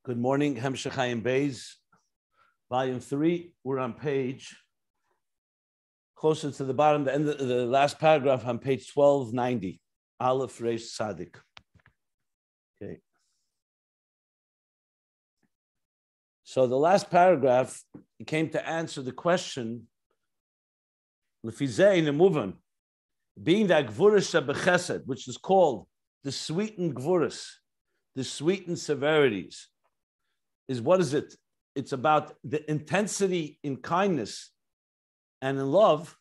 Good morning, Ayin Beis, volume 3. We're on page closer to the bottom, the end of the last paragraph on page 1290. Aleph Reish Tzadik. Okay. So the last paragraph came to answer the question, Lefizei Nemuvan, being that Gevurah Shebechesed, which is called the sweetened Gevurahs, the sweetened severities, is what is it? It's about the intensity in kindness and in love,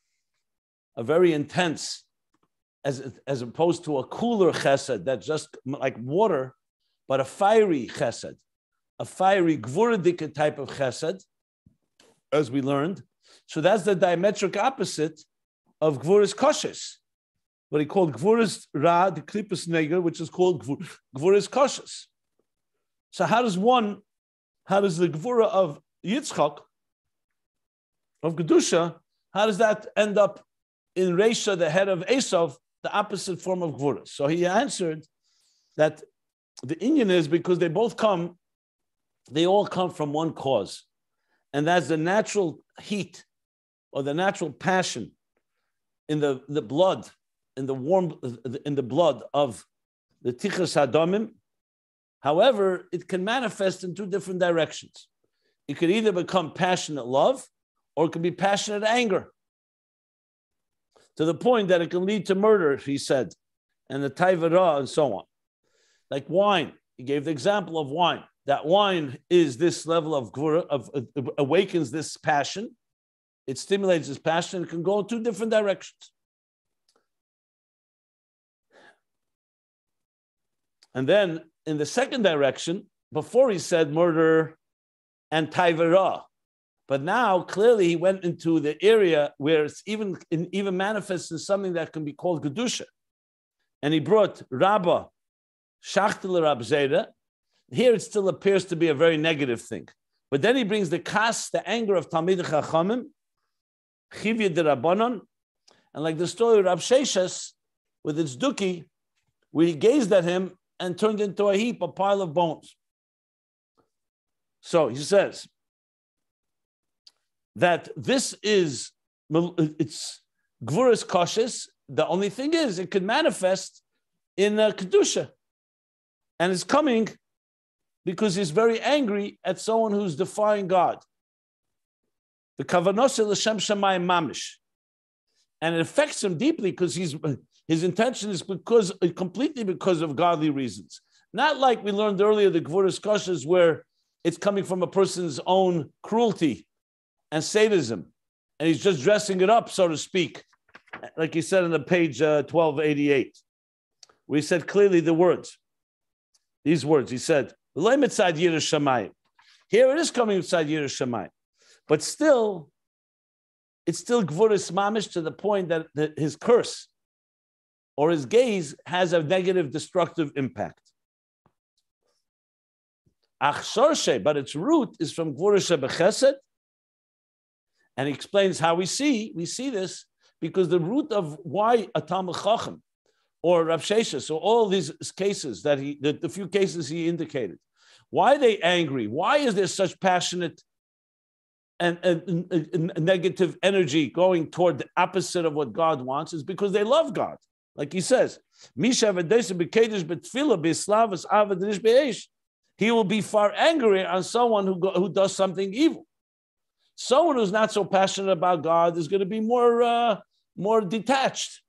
a very intense, as opposed to a cooler chesed that's just like water, but a fiery chesed, a fiery gvurah type of chesed, as we learned. So that's the diametric opposite of gvurah's koshes, what he called gvurah's ra, the klippus neger, which is called gvurah's koshes. So how does the Gevurah of Yitzchak, of Gedusha, how does that end up in Reisha, the head of Esav, the opposite form of Gevurah? So he answered that the inyan is because they all come from one cause, and that's the natural heat or the natural passion in the blood, in the blood of the Tichas Hadomim. However, it can manifest in two different directions. It could either become passionate love or it could be passionate anger, to the point that it can lead to murder, he said, and the taivara and so on. Like wine, he gave the example of wine. That wine is this level of gvurah, awakens this passion. It stimulates this passion. It can go in two different directions. And then in the second direction, before he said murder and taivara, but now clearly he went into the area where it's even manifests in something that can be called Gedusha. And he brought Rabbi, Shachtel Rab Zera. Here it still appears to be a very negative thing. But then he brings the kas, the anger of Talmidei Chachamim, Chivya de Rabbanon, and like the story of Rab Sheshes with its duki, where he gazed at him and turned into a heap, a pile of bones. So he says that this is, it's Gevurah's koshes. The only thing is, it could manifest in Kedusha. And it's coming because he's very angry at someone who's defying God. The kavanos l'shem shamayim mamish. And it affects him deeply because his intention is completely because of godly reasons. Not like we learned earlier, the Gevurah's koshes, where it's coming from a person's own cruelty and sadism, and he's just dressing it up, so to speak, like he said on the page 1288. We said clearly these words. He said, here it is coming inside Yiras Shamayim, but still, it's still Gevurah's mamish, to the point that his curse or his gaze has a negative, destructive impact. But its root is from Gevurah Shebechesed, and he explains how we see this, because the root of why a Talmid Chacham or Rav Sheshes, or all these cases the few cases he indicated, why are they angry? Why is there such passionate and negative energy going toward the opposite of what God wants? Is because they love God. Like he says, he will be far angrier on someone who does something evil. Someone who's not so passionate about God is going to be more detached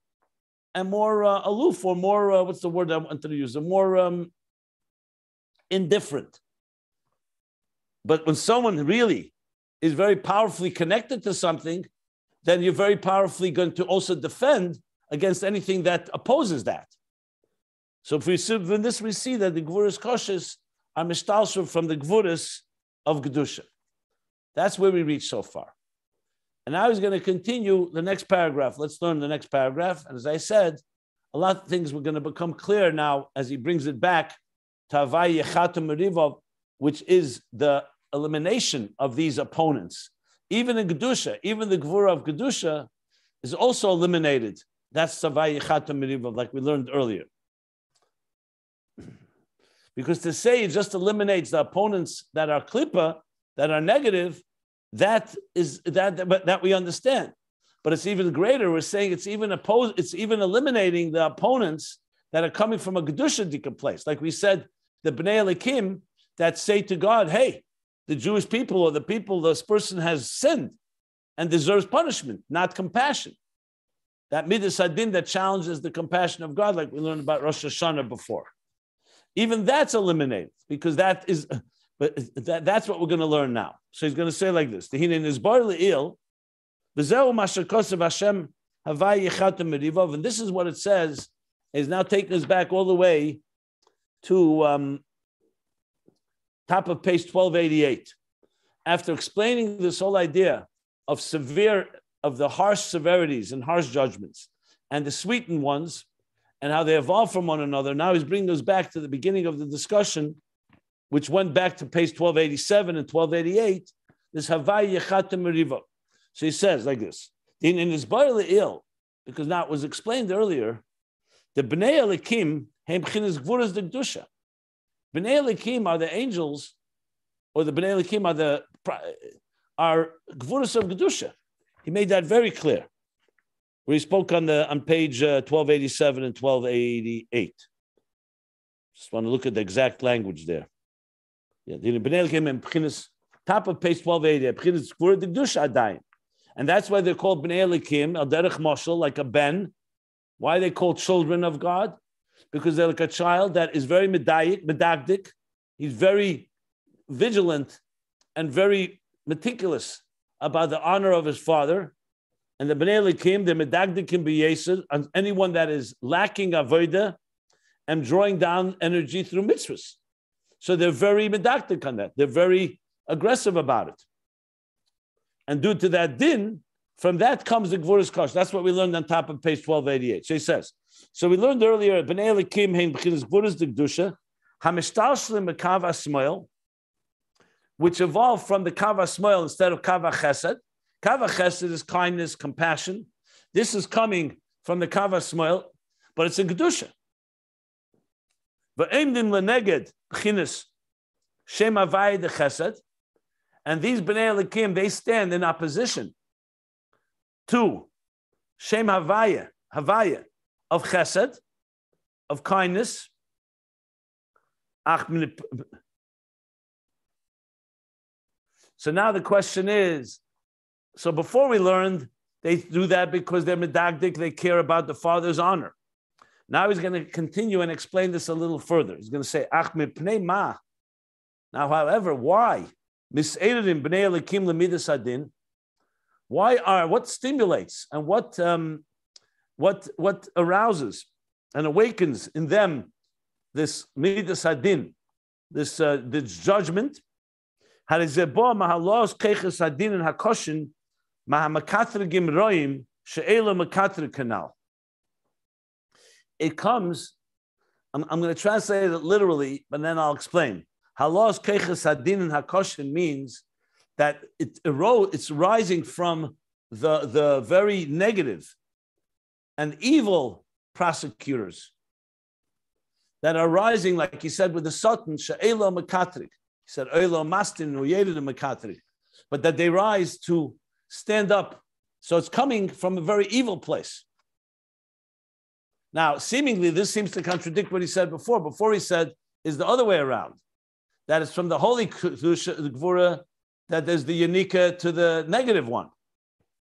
and more aloof, or more, what's the word I want to use? More indifferent. But when someone really is very powerfully connected to something, then you're very powerfully going to also defend against anything that opposes that. So if we see that the Gevurah's koshes are mishtalsher from the Gevurahs of Gedusha. That's where we reach so far. And now he's going to continue the next paragraph. Let's learn the next paragraph. And as I said, a lot of things were going to become clear now as he brings it back to Havaya Chatum Merivov, which is the elimination of these opponents. Even in Gedusha, even the Gevurah of Gedusha is also eliminated. That's Havaya Chatum Merivov, like we learned earlier. Because to say it just eliminates the opponents that are klipa, that are negative, that we understand. But it's even greater. We're saying it's even eliminating the opponents that are coming from a Gedusha place. Like we said, the Bnei Elikim that say to God, hey, the Jewish people or the people, this person has sinned and deserves punishment, not compassion. That Midas Hadin that challenges the compassion of God, like we learned about Rosh Hashanah before. Even that's eliminated because that's what we're going to learn now. So he's going to say like this: and this is what it says. Is now taking us back all the way to top of page 1288. After explaining this whole idea of the harsh severities and harsh judgments and the sweetened ones and how they evolve from one another, now he's bringing us back to the beginning of the discussion, which went back to page 1287 and 1288, this Havaya Yechatem Meriva. So he says like this, in his ill, because now it was explained earlier, the Bnei Elikim hem b'chinas Gevurah de Kedusha. Bnei Elikim are the angels, or the Bnei Elikim are Gevurah of Kedusha. He made that very clear, where he spoke on page 1287 and 1288. Just want to look at the exact language there. Yeah, the Bnei Elikim hem b'chinas, top of page 1280, b'chinas Gevurah de Kedusha Adayim, and that's why they're called Bnei Elikim al derech mashal, like a ben. Why are they called children of God? Because they're like a child that is very medagdik. He's very vigilant and very meticulous about the honor of his father. And the Bnei Elikim, the medagdik can be yesed on anyone that is lacking avodah and drawing down energy through mitzvahs. So they're very medagdik on that. They're very aggressive about it. And due to that din, from that comes the Gevurah's Kosh. That's what we learned on top of page 1288. So he says, so we learned earlier, Bnei Elikim hein b'chinas Gevurah de Kedusha, hamishtalshlim b'kav asmoil, which evolved from the kav asmoil instead of kav chesed. Kav chesed is kindness, compassion. This is coming from the kav asmoil, but it's in Kedusha. V'eimdim leneged b'chinas shem Havaya de chesed, and these Bnei Elikim, they stand in opposition to Shem Havaya of Chesed, of kindness. So now the question is, so before we learned, they do that because they're medagdik, they care about the father's honor. Now he's going to continue and explain this a little further. He's going to say, Ach mipnei ma. Now, however, why? Mis'eredim b'nei elikim lemidas hadin. What stimulates and what arouses and awakens in them this midas hadin, this judgment? Harizebo mahalos keches hadin and hakoshin mahamakatrigim roim she'ela makatrig kanal. It comes. I'm going to translate it literally, but then I'll explain. Halos keches hadin and hakoshin means that it's rising from the very negative and evil prosecutors that are rising, like he said with the Satan, she'elo makatrik. He said, Oilo mastin uyedid makatrik. But that they rise to stand up. So it's coming from a very evil place. Now, seemingly, this seems to contradict what he said before. Before he said is the other way around. That it's from the holy Gevurah that there's the unika to the negative one.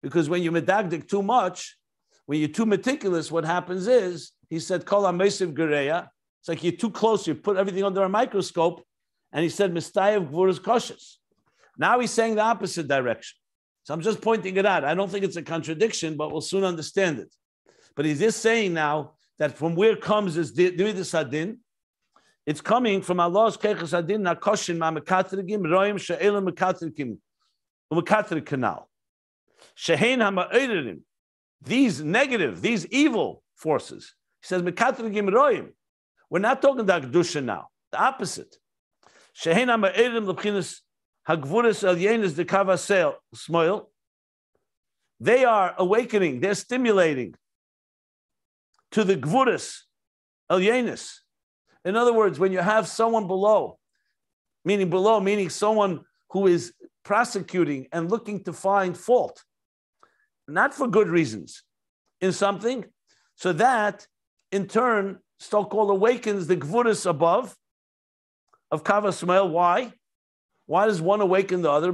Because when you medagdik too much, when you're too meticulous, what happens is, he said, Kol ha-mesiv gereya. It's like you're too close, you put everything under a microscope, and he said, Mistayev Gevurah's koshes. Now he's saying the opposite direction. So I'm just pointing it out. I don't think it's a contradiction, but we'll soon understand it. But he's just saying now that from where comes this Dividus Hadin, it's coming from Allah's Keches Hadin Nakoshin Ma'mekatrigim Roim She'elam Mekatrigim Umekatrig Canal. Shehein HaMa'erim. These negative, these evil forces. He says Mekatrigim Roim. We're not talking about Kedusha now. The opposite. Shehein HaMa'erim L'Pchinas HaGvuras El Yenis Dekava Smoil. They are awakening. They're stimulating to the Gvuras El Yenis. In other words, when you have someone below, meaning someone who is prosecuting and looking to find fault, not for good reasons, in something, so that in turn so-called awakens the Gevurah above of Kavas Smail. Why? Why does one awaken the other?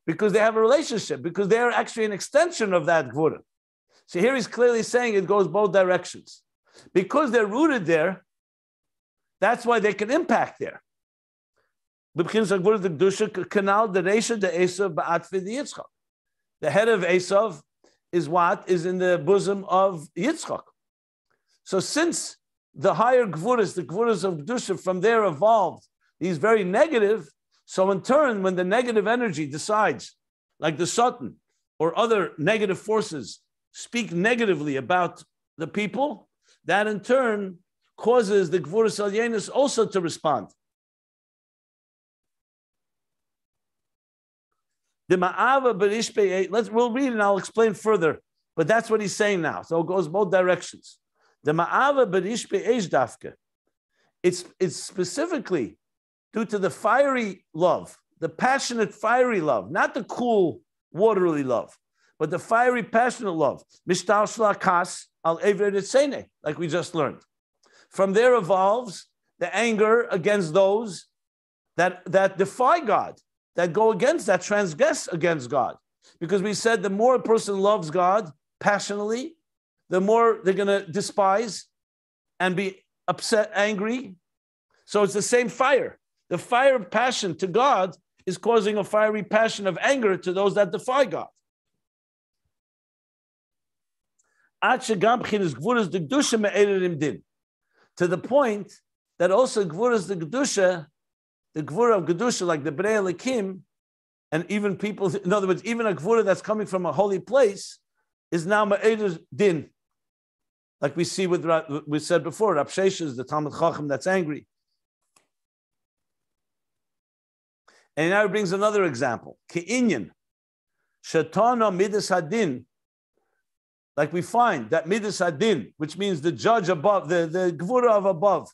Because they have a relationship, because they are actually an extension of that Gevurah. So here he's clearly saying it goes both directions. Because they're rooted there, that's why they can impact there. The head of Esav is what? Is in the bosom of Yitzchak. So since the higher Gevurahs, the Gevurahs of Kedusha from there evolved, he's very negative. So in turn, when the negative energy decides, like the Satan or other negative forces speak negatively about the people, that in turn causes the Gevurah Salyenus also to respond. We'll read and I'll explain further, but that's what he's saying now. So it goes both directions. The ma'ava b'rish be'esh dafke. It's specifically due to the fiery love, the passionate fiery love, not the cool watery love, but the fiery passionate love. Mishtal shlakas al ever etzene, like we just learned. From there evolves the anger against those that defy God, that go against, that transgress against God. Because we said the more a person loves God passionately, the more they're going to despise and be upset, angry. So it's the same fire. The fire of passion to God is causing a fiery passion of anger to those that defy God. To the point that also Gevurah's the Kedusha, the Gevurah of Kedusha, like the Bnei Elikim, and even people, in other words, even a Gevurah that's coming from a holy place, is now Ma'eder Din. Like we see with, we said before, Rab Sheshes is the Talmud Chacham that's angry. And now he brings another example. Ke'inyan, Shetana Midas Hadin, like we find that Midas Hadin, which means the judge above, the Gevurah of above,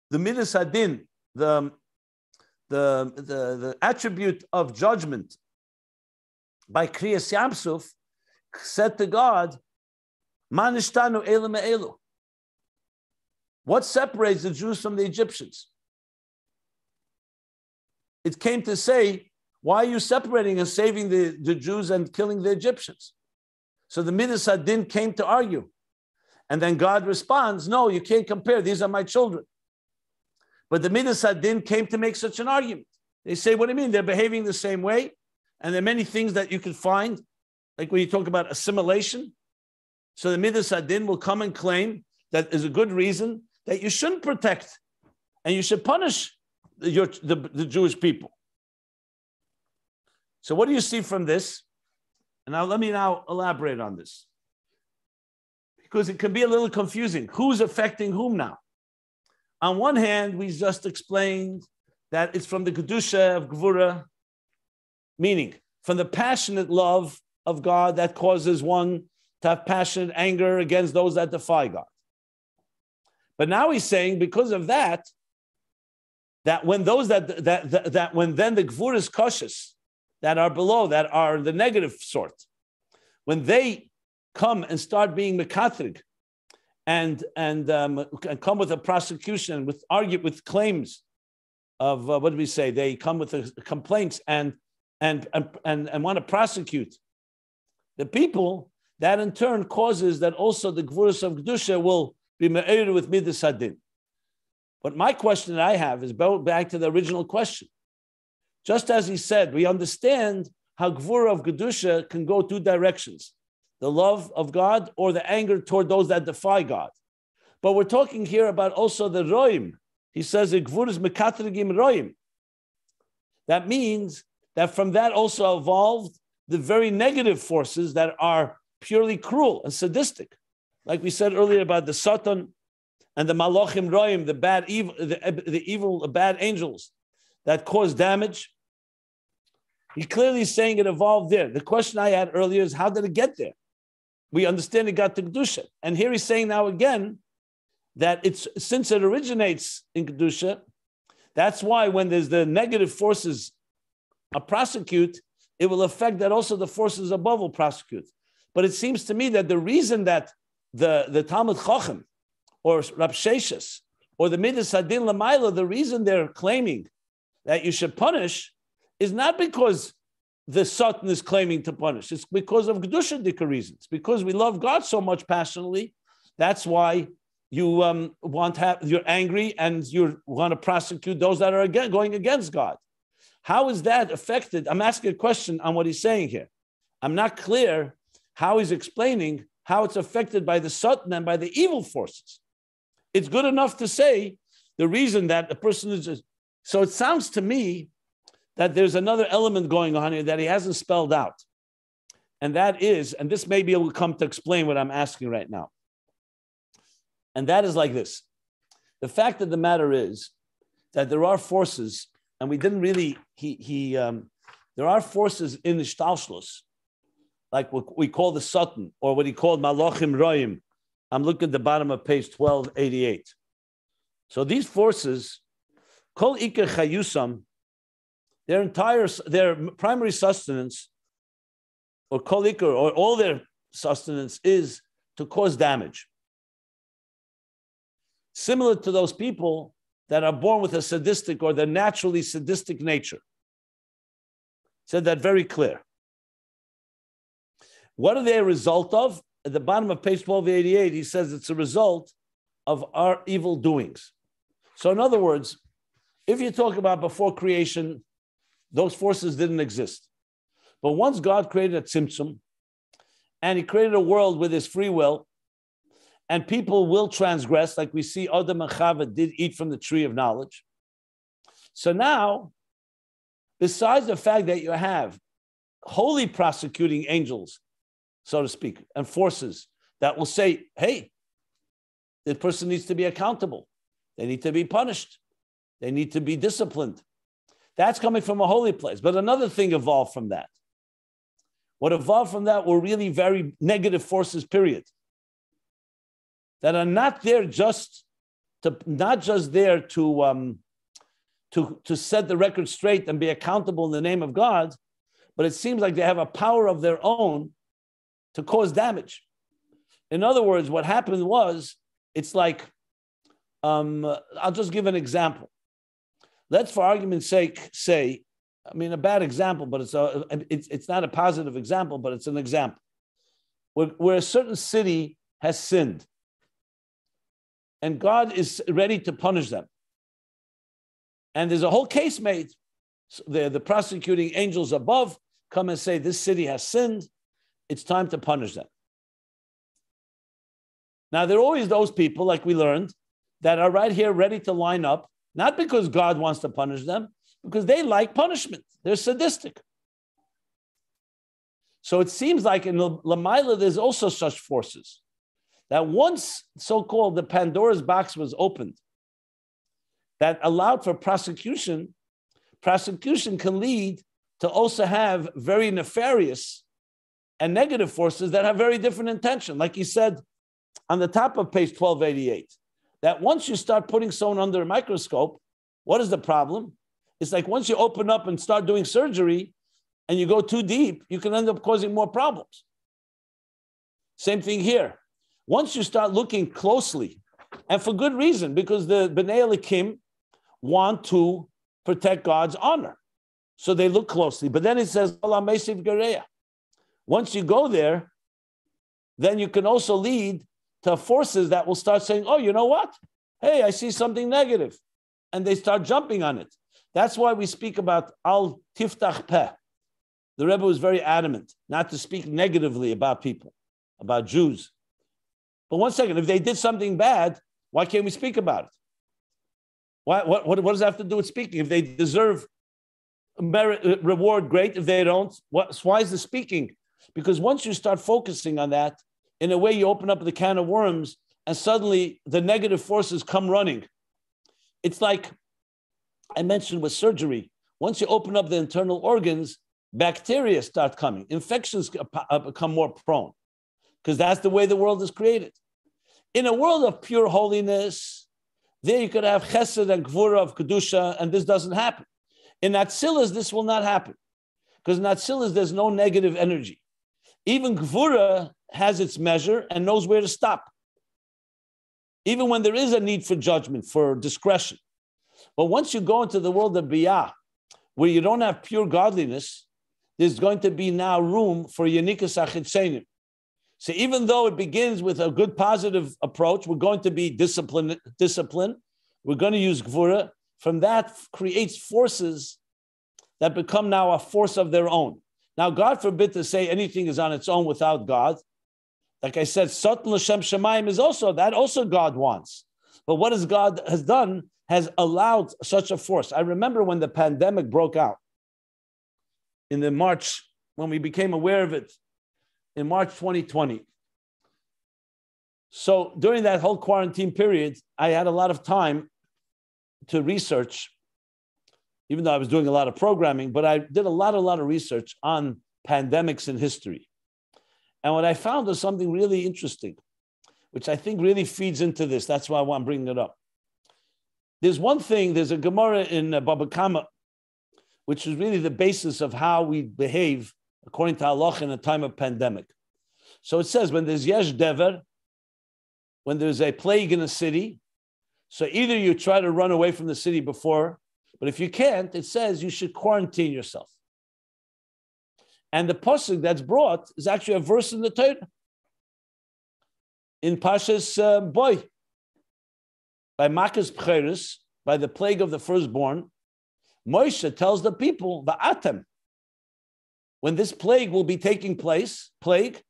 the Midas Hadin, the attribute of judgment by Kriyas Yamsuf, said to God, Manishtanu Elam Elu. What separates the Jews from the Egyptians? It came to say, why are you separating and saving the Jews and killing the Egyptians? So the Midas Hadin came to argue. And then God responds, no, you can't compare. These are my children. But the Midas Hadin came to make such an argument. They say, what do you mean? They're behaving the same way. And there are many things that you can find, like when you talk about assimilation. So the Midas Hadin will come and claim that is a good reason that you shouldn't protect and you should punish the Jewish people. So what do you see from this? And now let me elaborate on this, because it can be a little confusing. Who's affecting whom now? On one hand, we just explained that it's from the Kedusha of Gevurah, meaning from the passionate love of God that causes one to have passionate anger against those that defy God. But now he's saying because of that when those that when then the Gevurah's cautious that are below, that are the negative sort, when they come and start being mekatrig and come with a prosecution, with claims of what do we say? They come with complaints and want to prosecute the people. That in turn causes that also the Gevurah of Kedusha will be me'ered with Midas Hadin. But my question that I have is back to the original question. Just as he said, we understand how Gevurah of Kedusha can go two directions, the love of God or the anger toward those that defy God. But we're talking here about also the Roim. He says the Gevurah is Mekatrigim Roim. That means that from that also evolved the very negative forces that are purely cruel and sadistic. Like we said earlier about the Satan and the Malachim Roim, the bad evil, the evil bad angels that cause damage. He's clearly saying it evolved there. The question I had earlier is, how did it get there? we understand it got to Kedusha. And here he's saying now again that since it originates in Kedusha, that's why when there's the negative forces prosecute, it will affect that also the forces above will prosecute. But it seems to me that the reason that the Talmud Chacham or Rab Sheshes or the Midas Hadin Lamaila, the reason they're claiming that you should punish is not because the Satan is claiming to punish. It's because of Kedusha Dika reasons. Because we love God so much passionately, that's why you you're angry and you want to prosecute those that are going against God. How is that affected? I'm asking a question on what he's saying here. I'm not clear how he's explaining how it's affected by the Satan and by the evil forces. It's good enough to say the reason that a person is. So it sounds to me that there's another element going on here that he hasn't spelled out. And that is, and this maybe will come to explain what I'm asking right now. And that is like this. The fact of the matter is that there are forces, and we didn't really, there are forces in the Shtalshlus, like what we call the Satan, or what he called Malachim Roim. I'm looking at the bottom of page 1288. So these forces, Kol Iker Chayusam, their primary sustenance, or Kol Iker, or all their sustenance is to cause damage. Similar to those people that are born with a sadistic or the naturally sadistic nature. Said that very clear. What are they a result of? At the bottom of page 1288, he says it's a result of our evil doings. So in other words, if you talk about before creation, those forces didn't exist. But once God created a tzimtzum, and he created a world with his free will, and people will transgress, like we see Adam and Chava did eat from the tree of knowledge. So now, besides the fact that you have holy prosecuting angels, so to speak, and forces that will say, hey, this person needs to be accountable. They need to be punished. They need to be disciplined. That's coming from a holy place. But another thing evolved from that. What evolved from that were really very negative forces, period. That are not there just to set the record straight and be accountable in the name of God, but it seems like they have a power of their own to cause damage. In other words, what happened was, it's like, I'll just give an example. Let's, for argument's sake, say, I mean, a bad example, but it's not a positive example, but it's an example. Where a certain city has sinned, and God is ready to punish them. And there's a whole case made. So the prosecuting angels above come and say, this city has sinned, it's time to punish them. Now, there are always those people, like we learned, that are right here ready to line up, not because God wants to punish them, because they like punishment. They're sadistic. So it seems like in Lamaila, there's also such forces. That once so-called the Pandora's box was opened, that allowed for prosecution can lead to also have very nefarious and negative forces that have very different intention. Like he said on the top of page 1288, that once you start putting someone under a microscope, what is the problem? It's like once you open up and start doing surgery and you go too deep, you can end up causing more problems. Same thing here. Once you start looking closely, and for good reason, because the Bnei Elikim want to protect God's honor. So they look closely. But then it says, once you go there, then you can also lead to forces that will start saying, oh, you know what? Hey, I see something negative. And they start jumping on it. That's why we speak about al tiftach peh. The Rebbe was very adamant not to speak negatively about people, about Jews. But one second, if they did something bad, why can't we speak about it? What does that have to do with speaking? If they deserve merit, reward, great. If they don't, why is the speaking? Because once you start focusing on that, in a way you open up the can of worms and suddenly the negative forces come running. It's like I mentioned with surgery. Once you open up the internal organs, bacteria start coming. Infections become more prone. because that's the way the world is created. In a world of pure holiness, there you could have Chesed and Gevurah of Kedusha, and this doesn't happen. In Atzilus, this will not happen, because in Atzilus, there's no negative energy. Even Gevurah has its measure and knows where to stop, even when there is a need for judgment, for discretion. But once you go into the world of Biyah, where you don't have pure godliness, there's going to be now room for Yanikas Achitzenim. So even though it begins with a good positive approach, we're going to be disciplined. We're going to use Gevurah. From that creates forces that become now a force of their own. Now, God forbid to say anything is on its own without God. Like I said, Satan L'Shem Shemayim is also, that also God wants. But what has God has done has allowed such a force. I remember when the pandemic broke out in the March, when we became aware of it, in March 2020. So during that whole quarantine period, I had a lot of time to research, even though I was doing a lot of programming, but I did a lot of research on pandemics in history. And what I found was something really interesting, which I think really feeds into this. That's why I'm bringing it up. There's one thing, there's a Gemara in Baba Kama, which is really the basis of how we behave according to Allah in a time of pandemic. So it says, when there's Yesh Dever, when there's a plague in a city, so either you try to run away from the city before, but if you can't, it says you should quarantine yourself. And the pasuk that's brought is actually a verse in the Torah. In Pashas Boy, by Makas Pcheres, by the plague of the firstborn, Moshe tells the people, Va'atem, when this plague will be taking place, plague,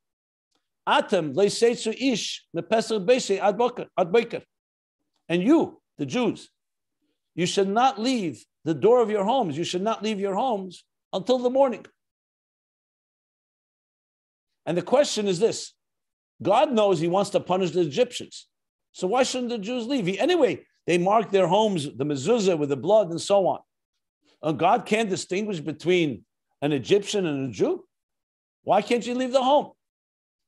Atem leiseitzu ish mepesach beisei ad boker. And you, the Jews, you should not leave the door of your homes. You should not leave your homes until the morning. And the question is this: God knows He wants to punish the Egyptians, so why shouldn't the Jews leave? Anyway, they mark their homes, the mezuzah, with the blood and so on. And God can't distinguish between an Egyptian and a Jew. Why can't you leave the home?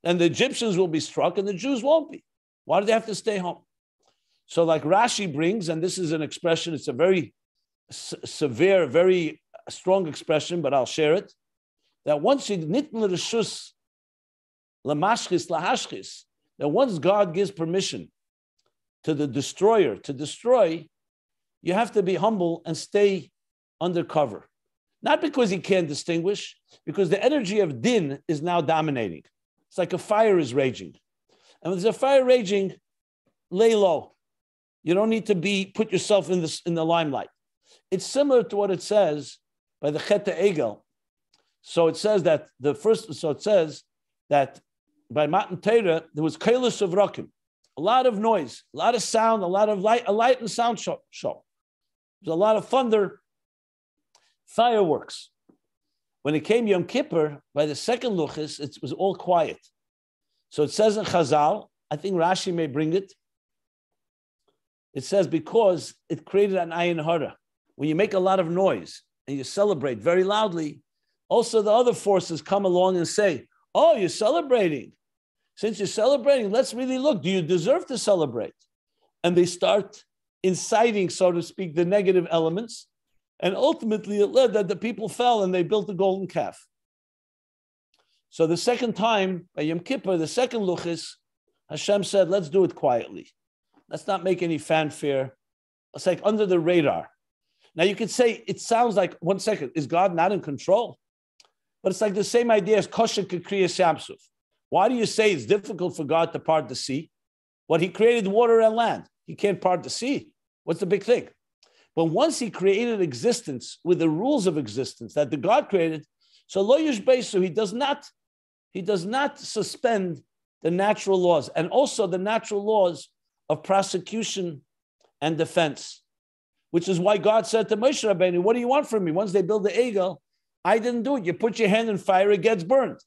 And the Egyptians will be struck and the Jews won't be. Why do they have to stay home? So like Rashi brings, and this is an expression, it's a very severe, very strong expression, but I'll share it, that once you nitn l'reshus l'mashchis lahashchis, that once God gives permission to the destroyer to destroy, you have to be humble and stay under cover. Not because he can't distinguish, because the energy of din is now dominating. It's like a fire is raging. And when there's a fire raging, lay low. You don't need to put yourself in the limelight. It's similar to what it says by the Chet Egel. So it says that by Matan Torah, there was Kailas of Rakim, a lot of noise, a lot of sound, a lot of light, a light and sound show. There's a lot of thunder, fireworks. When it came Yom Kippur, by the second luchis, it was all quiet. So it says in Chazal, I think Rashi may bring it. It says because it created an ayin hara. When you make a lot of noise and you celebrate very loudly, also the other forces come along and say, oh, you're celebrating. Since you're celebrating, let's really look. Do you deserve to celebrate? And they start inciting, so to speak, the negative elements. And ultimately, it led that the people fell and they built a golden calf. So the second time, by Yom Kippur, the second luchis, Hashem said, let's do it quietly. Let's not make any fanfare. It's like under the radar. Now you could say, it sounds like, one second, is God not in control? But it's like the same idea as Kosher Kekriya Shamsuf. Why do you say it's difficult for God to part the sea? Well, He created water and land. He can't part the sea. What's the big thing? But once He created existence with the rules of existence that the God created, so lo yushbeisu, He does not suspend the natural laws and also the natural laws of prosecution and defense, which is why God said to Moshe Rabbeinu, what do you want from me? Once they build the Egel, I didn't do it. You put your hand in fire, it gets burned.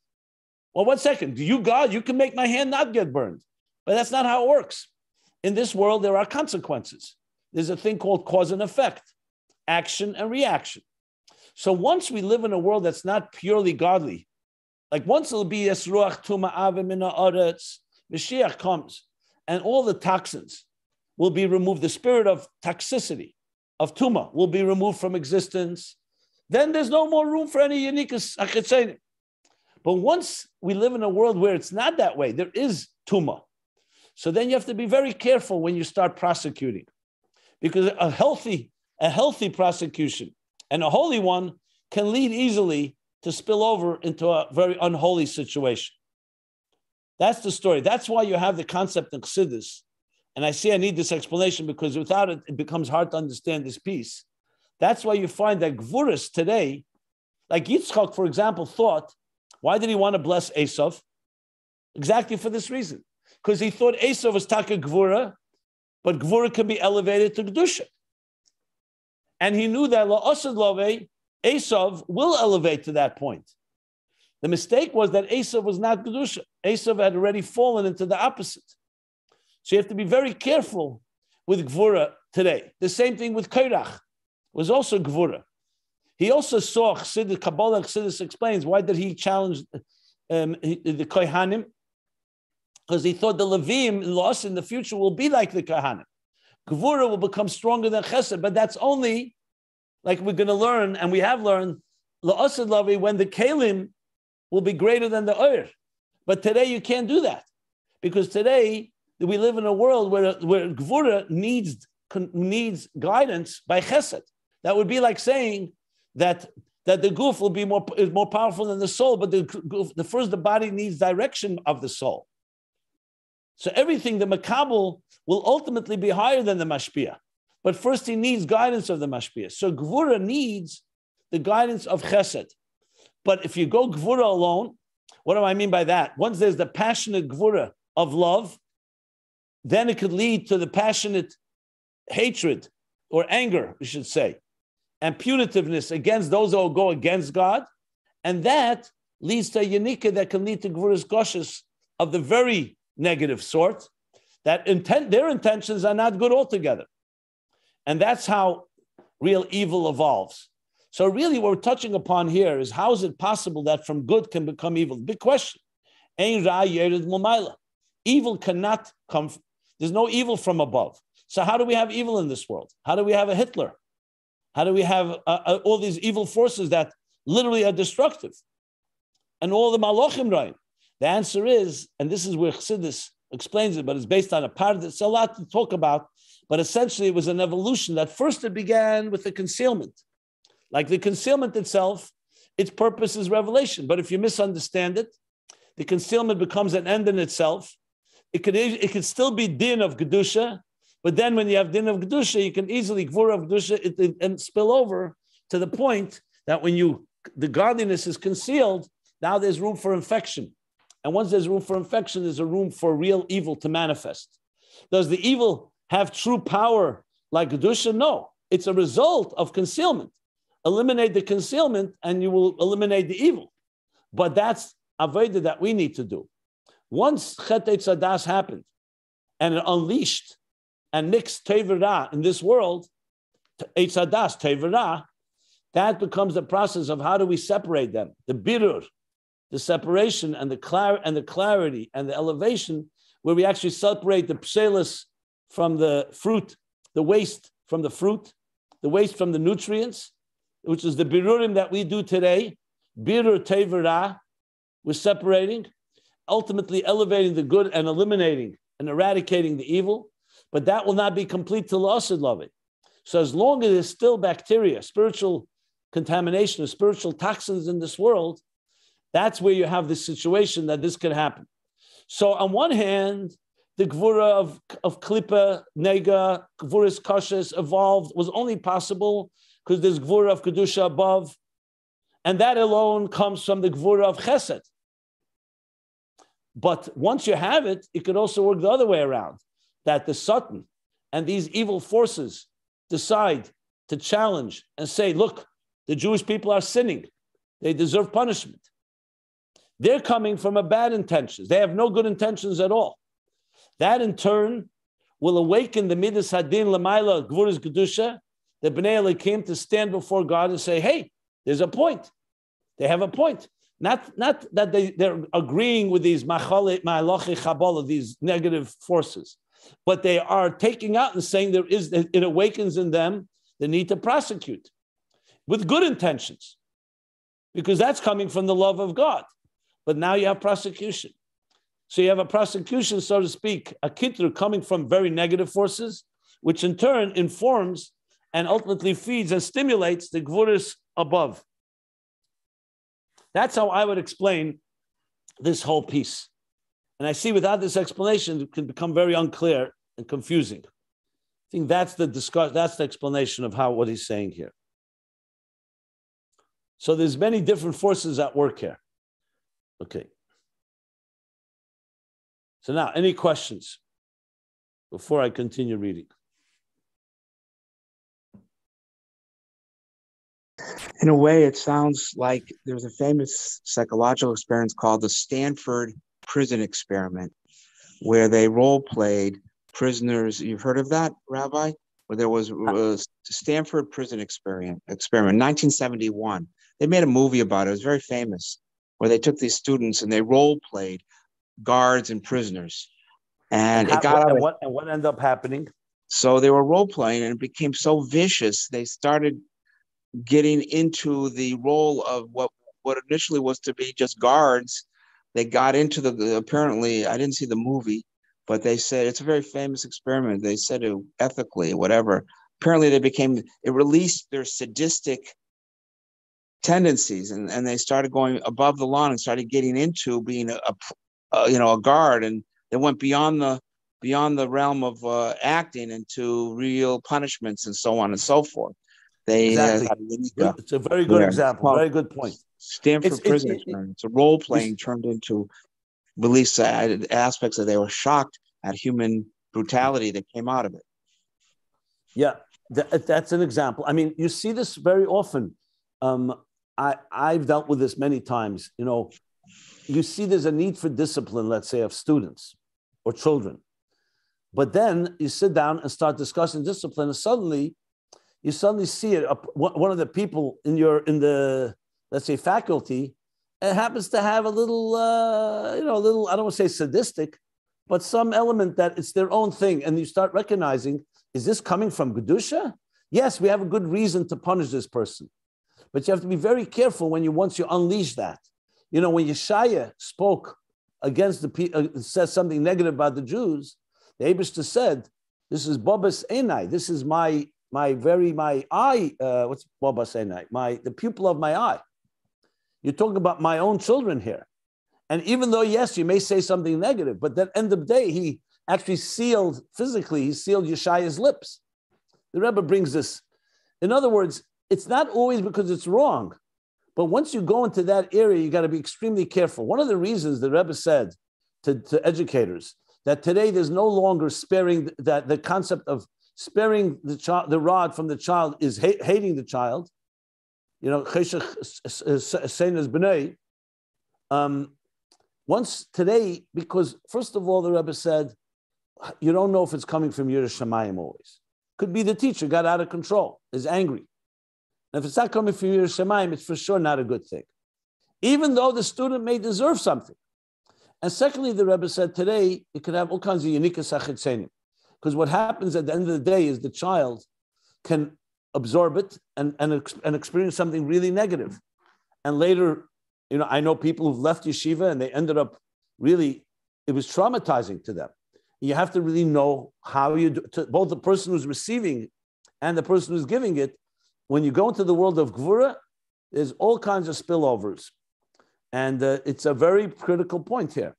Well, 1 second. You, God, you can make my hand not get burned. But that's not how it works. In this world, there are consequences. There's a thing called cause and effect, action and reaction. So once we live in a world that's not purely godly, Like once it'll be Yesruach Tuma Avim in the Aretz, Mashiach comes, and all the toxins will be removed. The spirit of toxicity, of Tuma, will be removed from existence. Then there's no more room for any uniqueness. But once we live in a world where it's not that way, there is Tuma. So then you have to be very careful when you start prosecuting, because a healthy prosecution and a holy one can lead easily to spill over into a very unholy situation. That's the story. That's why you have the concept in Chassidus. And I see I need this explanation because without it, it becomes hard to understand this piece. That's why you find that Gevurahs today, like Yitzchak, for example, thought, why did he want to bless Esav? Exactly for this reason. Because he thought Esav was Taka Gevurah, but Gevurah can be elevated to Kedusha. And he knew that La'asad Love, Esav will elevate to that point. The mistake was that Esav was not Kedusha. Esav had already fallen into the opposite. So you have to be very careful with Gevurah today. The same thing with Kairach, was also Gevurah. He also saw Chassidus, Kabbalah Chassidus explains, why did he challenge the Kohanim? Because he thought the Levim lost in the future will be like the Kohanim. Gevurah will become stronger than Chesed, but that's only, like we're going to learn, and we have learned, La'asad Lavi, when the Kalim will be greater than the Ur. But today you can't do that, because today we live in a world where Gevurah needs guidance by Chesed. That would be like saying that the goof will be more powerful than the soul, but the body needs direction of the soul. So everything, the makabel, will ultimately be higher than the mashpia. But first he needs guidance of the mashpia. So Gevurah needs the guidance of Chesed. But if you go Gevurah alone, what do I mean by that? Once there's the passionate Gevurah of love, then it could lead to the passionate hatred or anger, we should say, and punitiveness against those who go against God. And that leads to a Yanika that can lead to Gevurah's Goshes of the very negative sort, that their intentions are not good altogether. And that's how real evil evolves. So really what we're touching upon here is, how is it possible that from good can become evil? Big question. Evil cannot come, there's no evil from above. So how do we have evil in this world? How do we have a Hitler? How do we have all these evil forces that literally are destructive? And all the Malachim Rayim? The answer is, and this is where Chassidus explains it, but it's based on a part that's a lot to talk about, but essentially it was an evolution that first it began with the concealment. Like the concealment itself, its purpose is revelation. But if you misunderstand it, the concealment becomes an end in itself. It could still be din of Kedusha, but then when you have din of Kedusha, you can easily Gevurah of Kedusha and spill over to the point that when the godliness is concealed, now there's room for infection. And once there's room for infection, there's a room for real evil to manifest. Does the evil have true power like Kedusha? No. It's a result of concealment. Eliminate the concealment and you will eliminate the evil. But that's Avodah that we need to do. Once Chet Eitzadas happened and it unleashed and mixed Tevurah in this world, Eitzadas, Tevurah, that becomes the process of how do we separate them. The birur, the separation and the clarity and the elevation, where we actually separate the pselis from the fruit, the waste from the fruit, the waste from the nutrients, which is the birurim that we do today. Birur Tevurah, we're separating, ultimately elevating the good and eliminating and eradicating the evil, but that will not be complete till La'asad Love. So as long as there's still bacteria, spiritual contamination, or spiritual toxins in this world, that's where you have this situation that this could happen. So on one hand, the Gevurah of Klippa, Nega, Gevurah's Kashes evolved, was only possible because there's Gevurah of Kedusha above, and that alone comes from the Gevurah of Chesed. But once you have it, it could also work the other way around, that the Satan and these evil forces decide to challenge and say, look, the Jewish people are sinning. They deserve punishment. They're coming from a bad intentions. They have no good intentions at all. That in turn will awaken the Midas Hadin Lamaila Gevurah's Kedusha, the Bnei Elohim, to stand before God and say, hey, there's a point. They have a point. Not that they're agreeing with these ma'alochi chabola, these negative forces, but they are taking out and saying it awakens in them the need to prosecute with good intentions, because that's coming from the love of God. But now you have prosecution. So you have a prosecution, so to speak, a kitru coming from very negative forces, which in turn informs and ultimately feeds and stimulates the gvuras above. That's how I would explain this whole piece. And I see without this explanation, it can become very unclear and confusing. I think that's the explanation of what he's saying here. So there's many different forces at work here. Okay. So now, any questions before I continue reading? In a way, it sounds like there's a famous psychological experiment called the Stanford Prison Experiment, where they role-played prisoners. You've heard of that, Rabbi? Where there was a Stanford Prison Experiment, 1971. They made a movie about it. It was very famous, where they took these students and they role-played guards and prisoners. And what ended up happening? So they were role-playing, and it became so vicious, they started getting into the role of what initially was to be just guards. They got into apparently, I didn't see the movie, but they said it's a very famous experiment. They said it ethically, whatever. Apparently it released their sadistic tendencies, and they started going above the law and started getting into being a guard, and they went beyond the realm of acting into real punishments and so on and so forth. Exactly. It's a very good example. Very good point. Stanford Prison Experiment. It's a role playing turned into release aspects that they were shocked at human brutality that came out of it. Yeah, that's an example. I mean, you see this very often. I've dealt with this many times. You see there's a need for discipline, let's say, of students or children. But then you sit down and start discussing discipline, and suddenly you see it. One of the people in the let's say faculty, it happens to have a little, I don't want to say sadistic, but some element that it's their own thing, and you start recognizing, is this coming from Kedusha? Yes, we have a good reason to punish this person, but you have to be very careful once you unleash that. When Yeshaya spoke against says something negative about the Jews, the Eibishter said, "This is Bobas Einai. This is my eye. What's Bobas Einai? The pupil of my eye. You're talking about my own children here." And even though, yes, you may say something negative, but at the end of the day, he actually sealed Yeshaya's lips. The Rebbe brings this. In other words, it's not always because it's wrong, but once you go into that area, you got to be extremely careful. One of the reasons the Rebbe said to educators that today there's no longer sparing, that the concept of sparing the rod from the child is hating the child. Once today, because first of all, the Rebbe said, you don't know if it's coming from Yiras Shamayim always. Could be the teacher got out of control, is angry. And if it's not coming from Yiras Shamayim, it's for sure not a good thing, even though the student may deserve something. And secondly, the Rebbe said today, it could have all kinds of unique sachitzenim. Because what happens at the end of the day is the child can absorb it and experience something really negative. And later, I know people who've left yeshiva and they ended up really, it was traumatizing to them. You have to really know how you do, to both the person who's receiving and the person who's giving it. When you go into the world of Gevurah, there's all kinds of spillovers. And it's a very critical point here.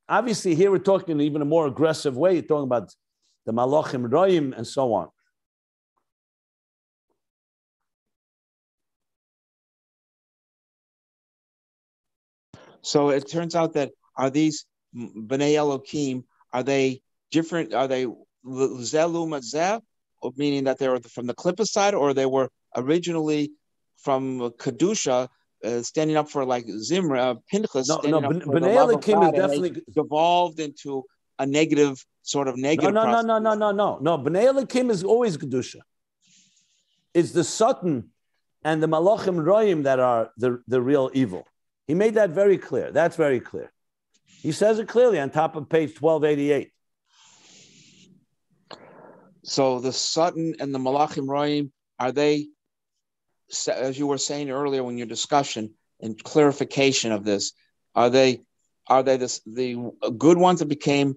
Obviously, here we're talking in even a more aggressive way. You're talking about the Malachim Roim and so on. So it turns out that are these Bnei Elohim, are they different? Are they Zelu Mazeh, meaning that they were from the Klippa side, or they were originally from Kedusha, standing up for like Zimra, Pinchas, standing up for the love of God, definitely devolved into a negative process. No. Bnei Elohim is always Kedusha. It's the Satan and the malachim roim that are the real evil. He made that very clear. That's very clear. He says it clearly on top of page 1288. So the Satan and the malachim roim, are they, as you were saying earlier in your discussion and clarification of this, are they the good ones that became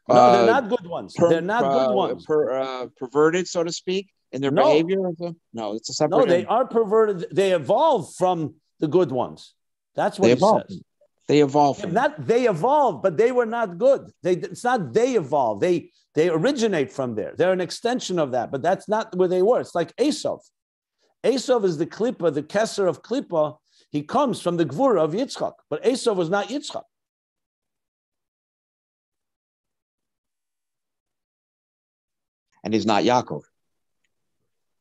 no, they're not good ones. They're not good ones. Perverted, so to speak, in their behavior? No, it's a separate. No, they are perverted. They evolved from the good ones. That's what he says. They evolved. They evolved, but they were not good. It's not they evolved. They originate from there. They're an extension of that, but that's not where they were. It's like Esav. Esav is the Klippa, the Keser of Klippa. He comes from the Gevurah of Yitzchak, but Esav was not Yitzchak. And he's not Yaakov.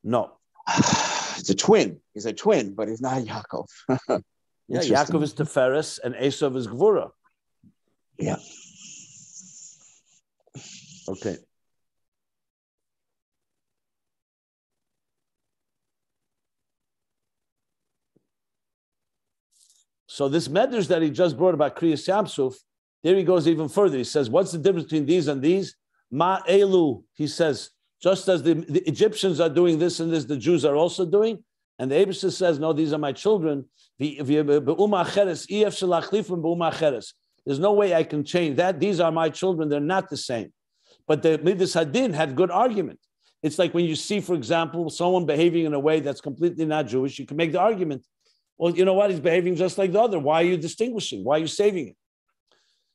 No. It's a twin. He's a twin, but he's not Yaakov. Yeah, Yaakov is Teferes and Esav is Gevurah. Yeah. Okay. So this medrash that he just brought about Kriyas Yamsuf, there he goes even further. He says, what's the difference between these and these? Ma elu, he says, just as the Egyptians are doing this and this, the Jews are also doing. And the Abishah says, no, these are my children. There's no way I can change that. These are my children. They're not the same. But the Midas Hadin had good argument. It's like when you see, for example, someone behaving in a way that's completely not Jewish, you can make the argument, well, you know what? He's behaving just like the other. Why are you distinguishing? Why are you saving it?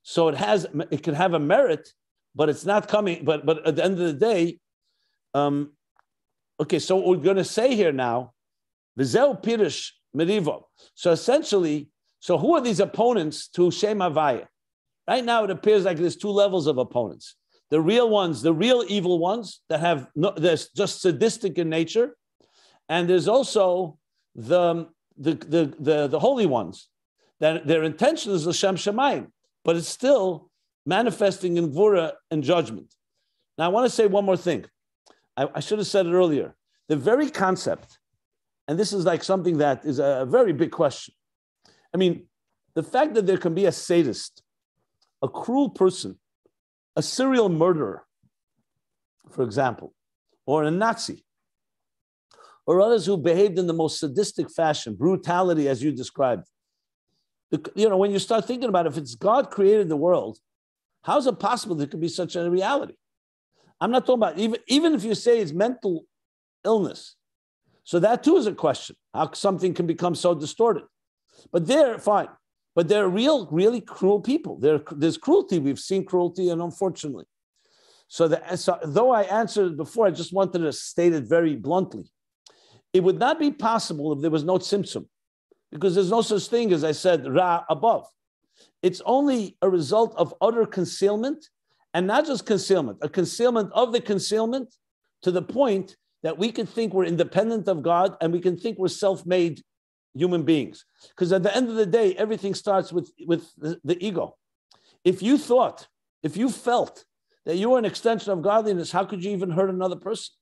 So it can have a merit, but it's not coming. But at the end of the day, okay, so what we're going to say here now, V'zeu Pirish Merivo. So essentially, so who are these opponents to Shem Havaya? Right now, it appears like there's two levels of opponents. The real ones, the real evil ones that have they're just sadistic in nature, and there's also the holy ones that their intention is L'Shem Shemayim, but it's still manifesting in Gevurah and judgment. Now, I want to say one more thing. I should have said it earlier. The very concept, and this is like something that is a very big question. I mean, the fact that there can be a sadist, a cruel person, a serial murderer, for example, or a Nazi, or others who behaved in the most sadistic fashion, brutality, as you described. When you start thinking about it, if it's God created the world, how is it possible there could be such a reality? I'm not talking about, even if you say it's mental illness. So that too is a question, how something can become so distorted. But they're fine. But they're really cruel people. There's cruelty. We've seen cruelty, and unfortunately. So though I answered before, I just wanted to state it very bluntly. It would not be possible if there was no tzimtzum, because there's no such thing as I said, ra above. It's only a result of utter concealment, and not just concealment, a concealment of the concealment to the point that we can think we're independent of God and we can think we're self-made human beings. Because at the end of the day, everything starts with the ego. If you felt that you were an extension of godliness, how could you even hurt another person?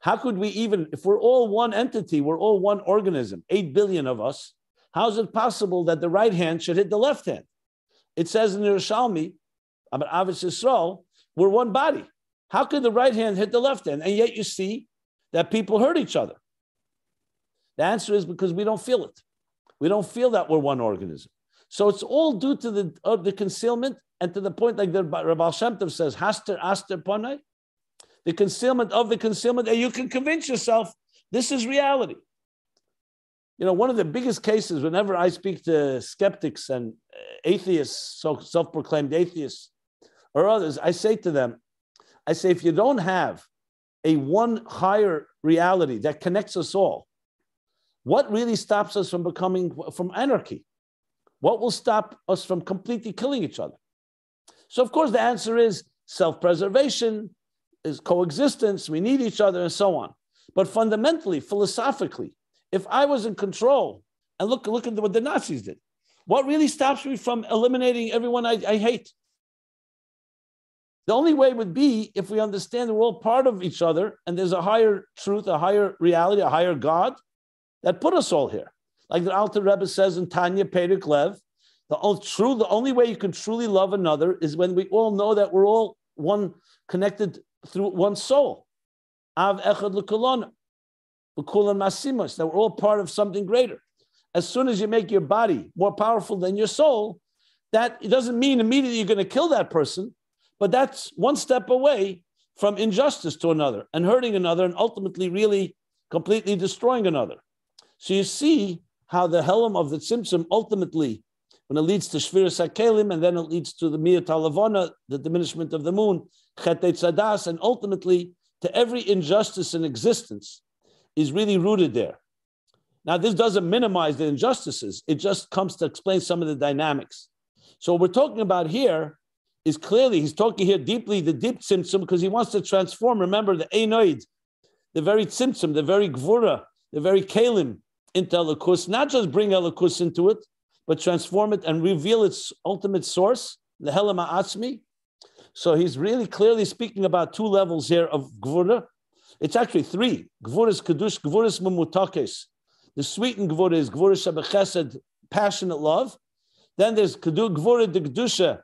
How could we even, if we're all one entity, we're all one organism, 8 billion of us, how is it possible that the right hand should hit the left hand? It says in the Yerushalmi, about Avis Yisrael, we're one body. How could the right hand hit the left hand? And yet you see that people hurt each other. The answer is because we don't feel it. We don't feel that we're one organism. So it's all due to the concealment, and to the point like the Rabbi Shem Tov says, Haster Aster Panai, the concealment of the concealment, and you can convince yourself this is reality. One of the biggest cases whenever I speak to skeptics and atheists, so self-proclaimed atheists, or others, I say to them, if you don't have a one higher reality that connects us all, what really stops us from anarchy? What will stop us from completely killing each other? So, of course, the answer is self-preservation, is coexistence, we need each other, and so on. But fundamentally, philosophically, if I was in control, and look at what the Nazis did, what really stops me from eliminating everyone I hate? The only way would be if we understand we're all part of each other, and there's a higher truth, a higher reality, a higher God that put us all here. Like the Alter Rebbe says in Tanya Perek Lev, the only way you can truly love another is when we all know that we're all one, connected through one soul. Av echad l'kulona, l'kulan masimos, that we're all part of something greater. As soon as you make your body more powerful than your soul, that it doesn't mean immediately you're going to kill that person, but that's one step away from injustice to another and hurting another and ultimately really completely destroying another. So you see how the helm of the tzimtzum ultimately, when it leads to shviras hakelim, and then it leads to the miyat halavona, the diminishment of the moon, chetei tzadas, and ultimately to every injustice in existence is really rooted there. Now, this doesn't minimize the injustices. It just comes to explain some of the dynamics. So what we're talking about here is clearly, he's talking here deeply, the deep tzimtzum, because he wants to transform, remember, the einoid, the very tzimtzum, the very gevurah, the very kelim into elokus, not just bring elokus into it, but transform it and reveal its ultimate source, the helam ha'atzmi. So he's really clearly speaking about two levels here of gevurah. It's actually three. Gevurah is kedush, gevurah is memutakes. The sweetened gevurah is gevurah shebechesed, passionate love. Then there's gevurah de kedusha,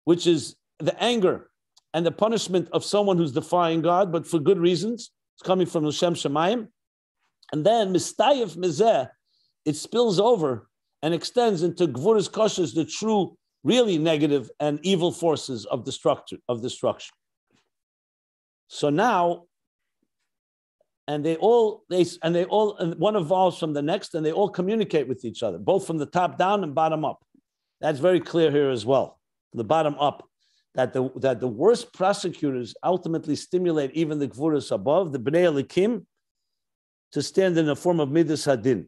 which is the anger and the punishment of someone who's defying God, but for good reasons. It's coming from L'Shem Shemayim. And then mistayef mezeh, it spills over and extends into gevurah's koshes, the true, really negative and evil forces of destruction. So now, and one evolves from the next, and they all communicate with each other, both from the top down and bottom up. That's very clear here as well, from the bottom up, that the worst prosecutors ultimately stimulate even the gevurahs above, the bnei elikim, to stand in a form of midas hadin.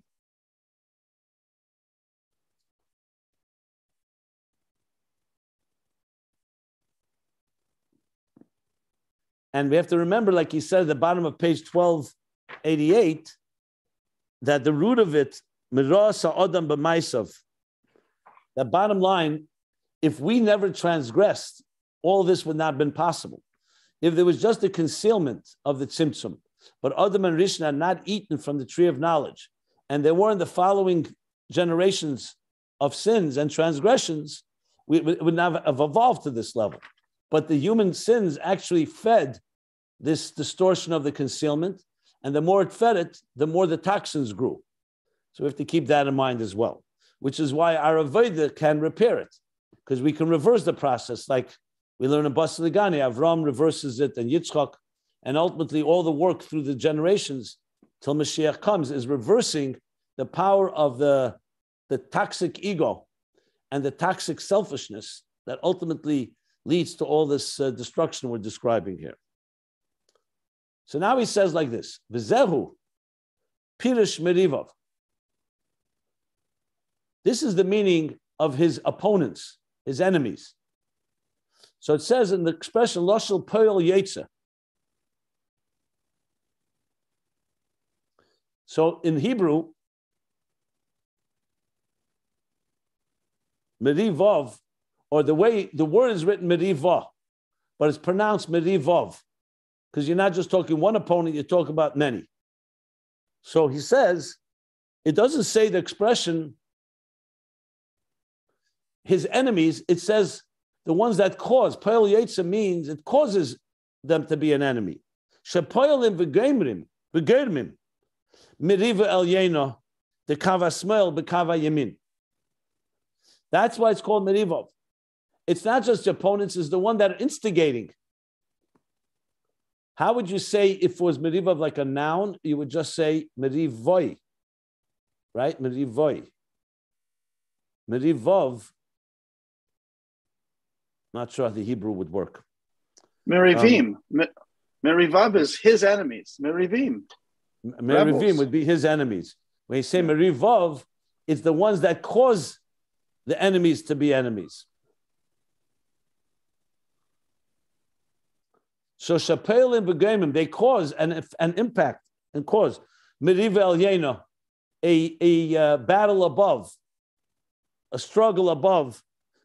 And we have to remember, like he said at the bottom of page 1288, that the root of it, miras ha'odam b'maisav, the bottom line, if we never transgressed, all this would not have been possible. If there was just a concealment of the tzimtzum, but Adam and Rishon had not eaten from the tree of knowledge, and there weren't the following generations of sins and transgressions, we would not have evolved to this level. But the human sins actually fed this distortion of the concealment, and the more it fed it, the more the toxins grew. So we have to keep that in mind as well, which is why our Avodah can repair it, because we can reverse the process. Like we learn in Bas Ligani, Avram reverses it, and Yitzchak, and ultimately all the work through the generations till Mashiach comes is reversing the power of the toxic ego and the toxic selfishness that ultimately leads to all this destruction we're describing here. So now he says like this, V'zehu pirish merivav. This is the meaning of his opponents, his enemies. So it says in the expression, Loshel Poel Yetze. So in Hebrew, Merivov, or the way the word is written Merivah, but it's pronounced Merivov, because you're not just talking one opponent, you're talking about many. So he says, it doesn't say the expression his enemies, it says the ones that cause. Poel Yetze means it causes them to be an enemy. Shepoelim v'geirmim meriva el yeno the kava smel b'kava yamin. That's why it's called merivov. It's not just the opponents, it's the one that are instigating. How would you say if it was merivov like a noun? You would just say merivoi, right? Merivoi. Merivov. Not sure how the Hebrew would work. Merivim. Merivav is his enemies. Merivim. Merivim would be his enemies. When you say Merivov, it's the ones that cause the enemies to be enemies. So Shapelim Begamim, they cause an impact and cause Meriva El Yena, a battle above, a struggle above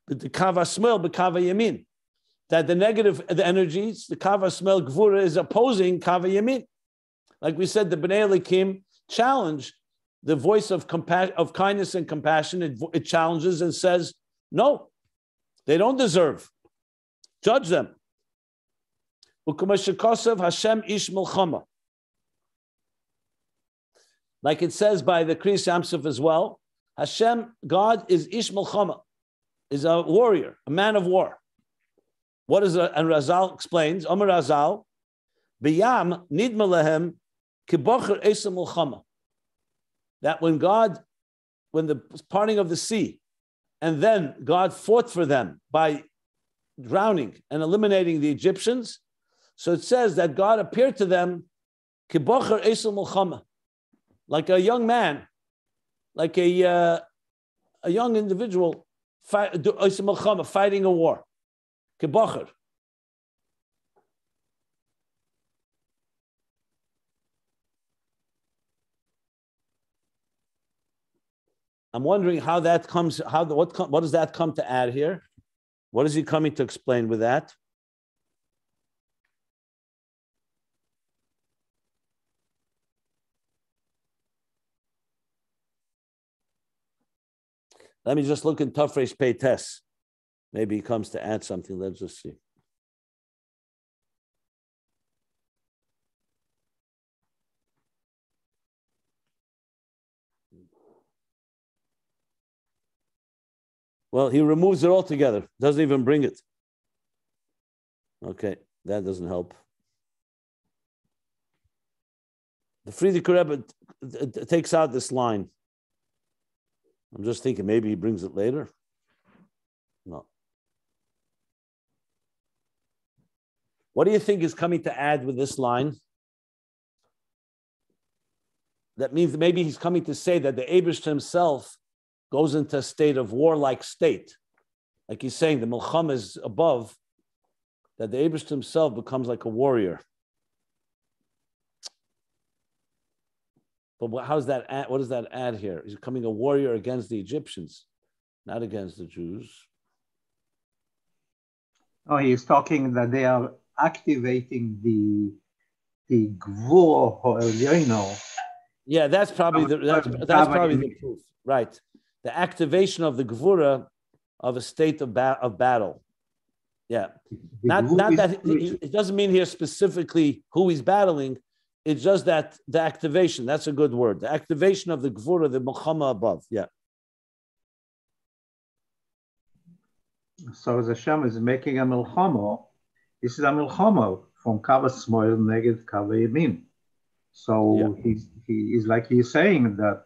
the Kava Smel, the Kava Yamin. That the negative the energies, the Kava Smel Gevurah is opposing Kava Yamin. Like we said, the Bnei Elikim challenge the voice of kindness and compassion. It challenges and says, no, they don't deserve. Judge them. Hashem ish milchama. Like it says by the Kriyas Yamsuf as well, Hashem, God is ish milchama, is a warrior, a man of war. What is it? And Razal explains, Omer Razal, B'yam nidma lehem kibocher esem milchama. That when the parting of the sea, and then God fought for them by drowning and eliminating the Egyptians, so it says that God appeared to them kibocher esem milchama, like a young man, like a young individual fighting a war. Kibocher. I'm wondering how that comes. What does that come to add here? What is he coming to explain with that? Let me just look in Tafresh Pei Tes. Maybe he comes to add something. Let's just see. Well, he removes it altogether. Doesn't even bring it. Okay, that doesn't help. The Frierdiker Rebbe takes out this line. I'm just thinking maybe he brings it later. No. What do you think is coming to add with this line? That means maybe he's coming to say that the Eibishter himself goes into a state of warlike state. Like he's saying, the Milcham is above, that the Eibishter himself becomes like a warrior. But how does that add, what does that add here? He's becoming a warrior against the Egyptians, not against the Jews. Oh, he's talking that they are activating the Gevurah. Yeah, that's probably the proof, right? The activation of the Gevurah of a state of battle. Yeah, not that it doesn't mean here specifically who he's battling. It's just that the activation. That's a good word. The activation of the Gevurah, the Milchama above. Yeah. So the Hashem is making a Milchama. This is a Milchama from Kava Smoil Neged Kava Yamin. So yeah. He's like he's saying that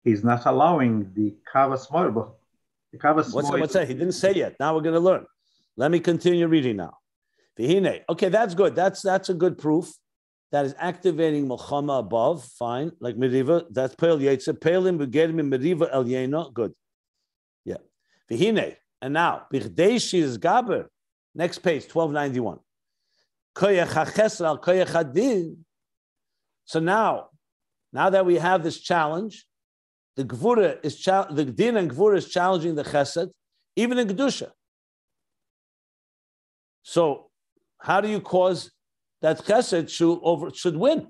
he's not allowing the Kava Smoil, but the Kava Smoil. What's that? He didn't say yet. Now we're going to learn. Let me continue reading now. Okay, that's good. That's a good proof. That is activating Milchama above, fine, like Meriva. That's Peil Yetzer. Peilim Begerim Meriva El Yena, good. Yeah. V'hine, and now, Bichdei Shiz Gaber, next page, 1291. Koyach HaChesed Al Koyach HaDin. So now that we have this challenge, the Gevurah is the Din and Gevurah is challenging the Chesed, even in Kedusha. So, how do you cause that Chesed should win?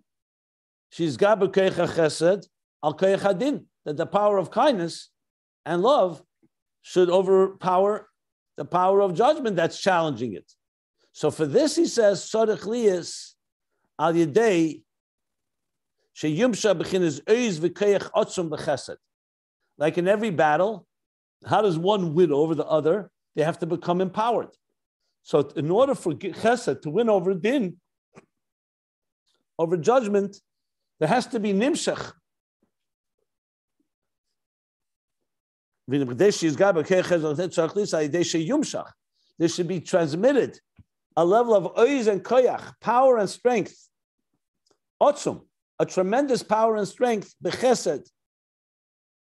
She's Gaber Koyach Chesed Al Koyach HaDin, that the power of kindness and love should overpower the power of judgment that's challenging it. So for this, he says, Sorech Liyas Al Yedei Sheyumsha B'chinas Oiz V'Koyach Otzum B'Chesed. Like in every battle, how does one win over the other? They have to become empowered. So in order for Chesed to win over Din, over judgment, there has to be nimshach. There should be transmitted a level of oiz and koyach, power and strength. Otzum, a tremendous power and strength, b'chesed.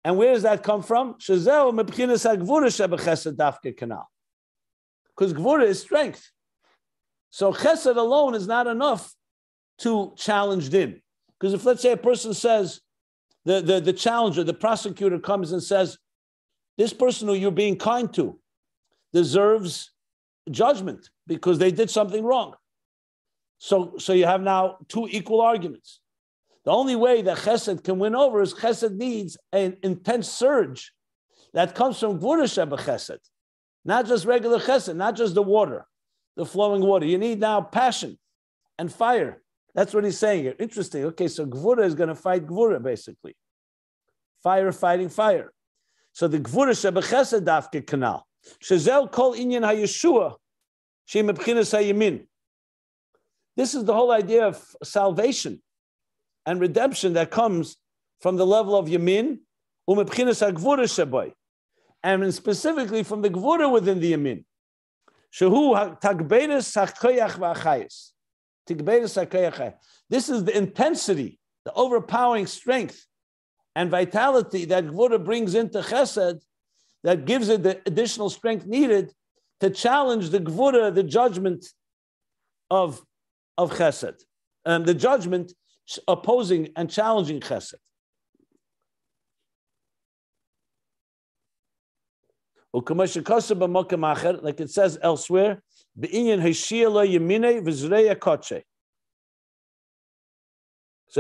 And where does that come from? Because Gevurah is strength. So chesed alone is not enough to challenge Din. Because if, let's say, a person says, the challenger, the prosecutor comes and says, this person who you're being kind to deserves judgment because they did something wrong. So you have now two equal arguments. The only way that Chesed can win over is Chesed needs an intense surge that comes from Gevurah Shebechesed, not just regular Chesed, not just the water, the flowing water. You need now passion and fire. That's what he's saying here. Interesting. Okay, so Gevurah is going to fight Gevurah, basically. Fire fighting fire. So the Gevurah Shebechesed dafke kanal. Shezel kol inyan hayeshua she'im b'chinas hayamin. This is the whole idea of salvation and redemption that comes from the level of yamin, u'mebchinas ha'gvura sheboy, and specifically from the gvura within the yamin. Shehu tagberes ha'koyach v'achayis. Tagberes ha'koyach. This is the intensity, the overpowering strength and vitality that gvura brings into chesed, that gives it the additional strength needed to challenge the gvura, the judgment of chesed, the judgment opposing and challenging chesed. Like it says elsewhere, so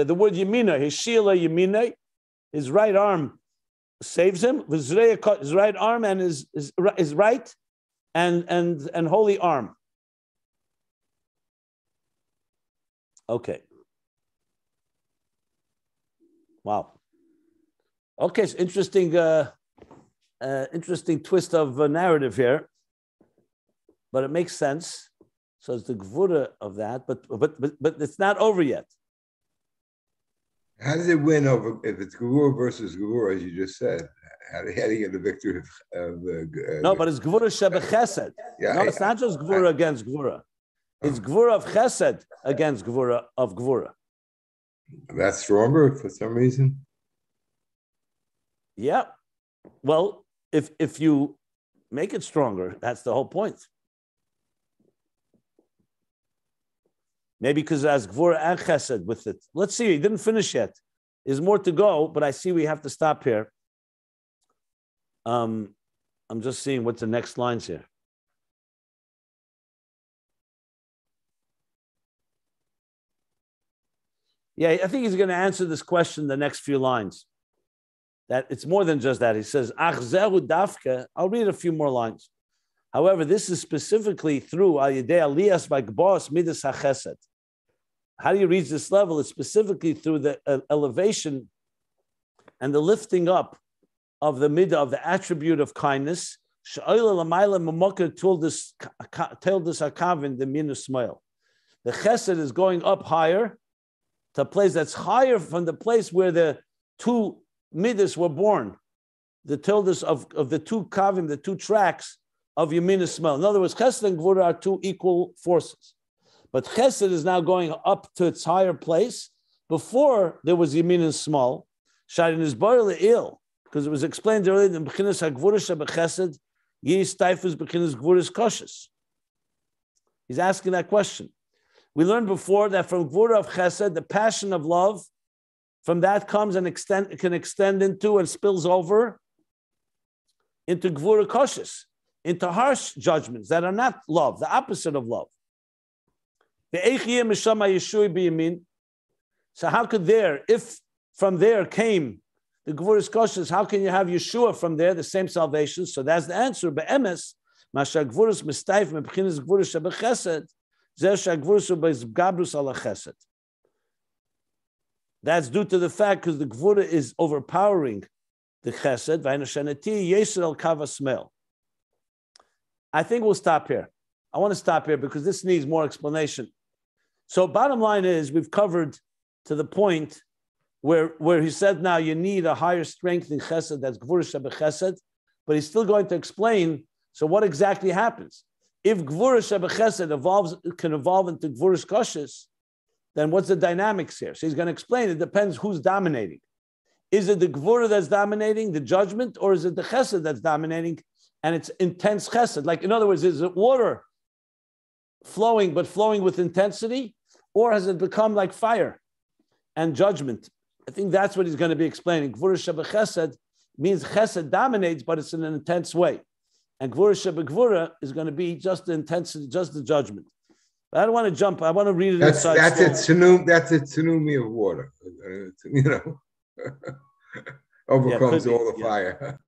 the word yamina, hishia his right arm saves him, his right arm and his right and holy arm. Okay. Wow. Okay, it's interesting. Interesting twist of narrative here, but it makes sense. So it's the gevurah of that, but it's not over yet. How does it win over if it's Gevurah versus Gevurah, as you just said? How do you get the victory of no, but it's Gevurah Shebechesed. Yeah, no, it's not just Gevurah against Gevurah. It's Gevurah of Chesed against Gevurah of Gevurah. That's stronger for some reason? Yeah. Well, if you make it stronger, that's the whole point. Maybe because it has Gevurah and Chesed with it. Let's see, he didn't finish yet. There's more to go, but I see we have to stop here. I'm just seeing what's the next lines here. Yeah, I think he's going to answer this question in the next few lines. That it's more than just that. He says, Ach zehu dafke. I'll read a few more lines. However, this is specifically through al yedei aliyas v'gbos midas hachesed. How do you reach this level? It's specifically through the elevation and the lifting up of the midah, of the attribute of kindness. The chesed is going up higher to a place that's higher from the place where the two midas were born, the tildes of the two kavim, the two tracks of Yamin and Shmuel. In other words, Chesed and Gevurah are two equal forces. But Chesed is now going up to its higher place. Before there was Yamin and Shmuel, Sharin is barely ill, because it was explained earlier in Bechinas HaGevurah Shebechesed, Yis Taifus Bechinas Gevurah's Koshes. He's asking that question. We learned before that from Gevurah of Chesed, the passion of love, from that comes and can extend into and spills over into Gevurah Koshes, into harsh judgments that are not love, the opposite of love. So how could if from there came the Gevurah's Koshes, how can you have Yeshua from there, the same salvation? So that's the answer. Be'emes, Masha Gevurah's Mistaif, Mebechinas Gevurah Shebechesed, Zeh Shagvurah Be'gabrus ala Chesed. That's due to the fact because the Gevurah is overpowering the Chesed. I think we'll stop here. I want to stop here because this needs more explanation. So bottom line is we've covered to the point where he said now you need a higher strength in Chesed, that's Gevurah Shebechesed, but he's still going to explain, so what exactly happens? If Gevurah Shebechesed can evolve into Gevurah's Koshes, then what's the dynamics here? So he's going to explain it depends who's dominating. Is it the Gevurah that's dominating, the judgment, or is it the Chesed that's dominating, and it's intense Chesed? Like, in other words, is it water flowing, but flowing with intensity, or has it become like fire and judgment? I think that's what he's going to be explaining. Gevurah Shebechesed means Chesed dominates, but it's in an intense way. And Gevurah Shebegvurah is going to be just the intensity, just the judgment. I don't want to jump. I want to read it That's inside. that's a tsunami of water. Overcomes all the fire.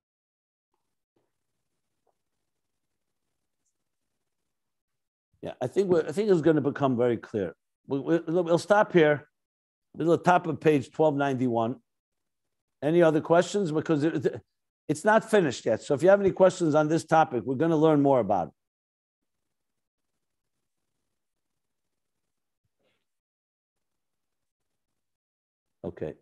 Yeah, I think it's going to become very clear. We'll stop here. This is the top of page 1291. Any other questions? Because it's not finished yet. So if you have any questions on this topic, we're going to learn more about it. Okay.